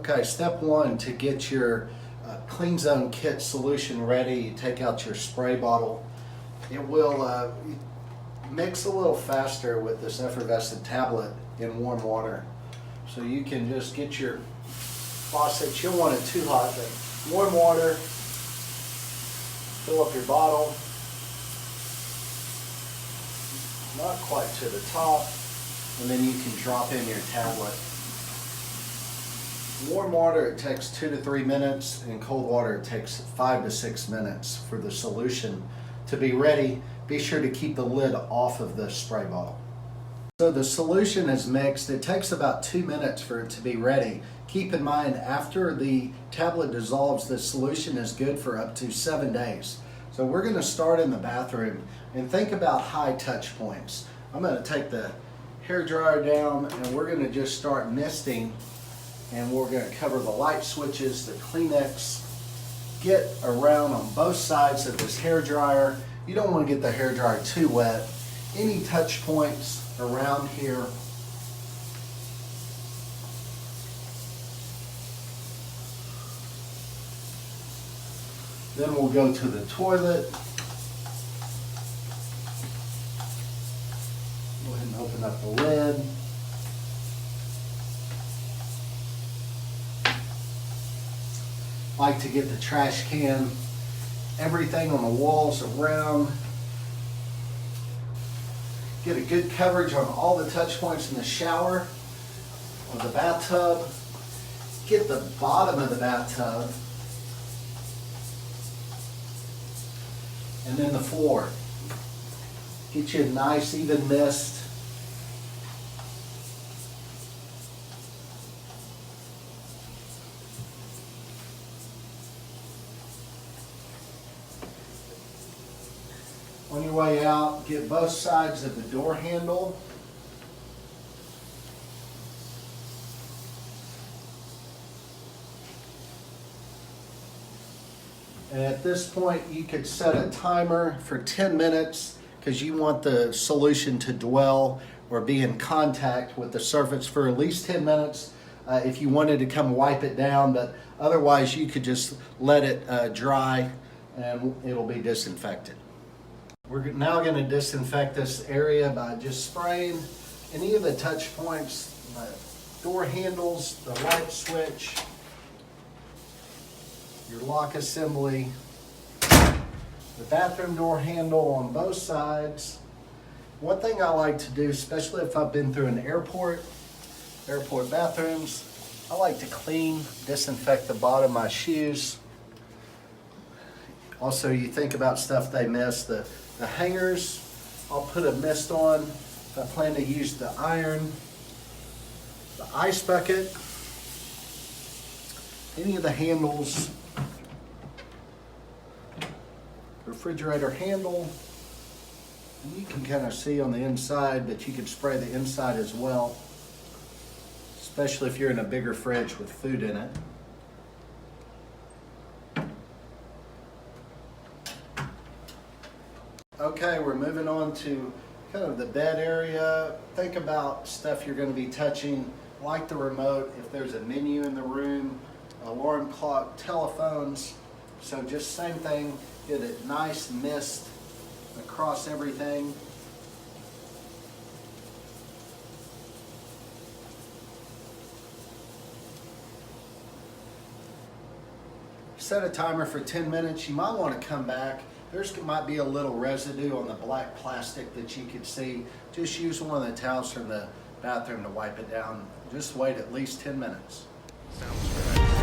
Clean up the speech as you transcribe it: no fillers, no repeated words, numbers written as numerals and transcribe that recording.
Okay, step one to get your CleanZONE kit solution ready, you take out your spray bottle. It will mix a little faster with this effervescent tablet in warm water. So you can just get your faucet, you don't want it too hot, but warm water, fill up your bottle, not quite to the top, and then you can drop in your tablet. Warm water, it takes 2 to 3 minutes, and cold water, it takes 5 to 6 minutes for the solution to be ready. Be sure to keep the lid off of the spray bottle. So the solution is mixed. It takes about 2 minutes for it to be ready. Keep in mind, after the tablet dissolves, the solution is good for up to 7 days. So we're going to start in the bathroom and think about high touch points. I'm going to take the hair dryer down and we're going to just start misting, and we're going to cover the light switches, the Kleenex, get around on both sides of this hair dryer. You don't want to get the hair dryer too wet. Any touch points around here. Then we'll go to the toilet. Go ahead and open up the lid. Like to get the trash can, everything on the walls around. Get a good coverage on all the touch points in the shower, or the bathtub. Get the bottom of the bathtub, and then the floor. Get you a nice even mist. On your way out, get both sides of the door handle. And at this point, you could set a timer for 10 minutes because you want the solution to dwell or be in contact with the surface for at least 10 minutes. If you wanted to come wipe it down, but otherwise you could just let it dry and it'll be disinfected. We're now going to disinfect this area by just spraying any of the touch points, the door handles, the light switch, your lock assembly, the bathroom door handle on both sides. One thing I like to do, especially if I've been through an airport bathrooms, I like to disinfect the bottom of my shoes. Also, you think about stuff they miss, the hangers, I'll put a mist on if I plan to use the iron, the ice bucket, any of the handles, refrigerator handle, and you can kind of see on the inside, but you can spray the inside as well, especially if you're in a bigger fridge with food in it. Okay, we're moving on to kind of the bed area. Think about stuff you're going to be touching, like the remote, if there's a menu in the room, alarm clock, telephones. So just same thing, get a nice mist across everything. Set a timer for 10 minutes. You might want to come back. Might be a little residue on the black plastic that you could see. Just use one of the towels from the bathroom to wipe it down. Just wait at least 10 minutes. Sounds good.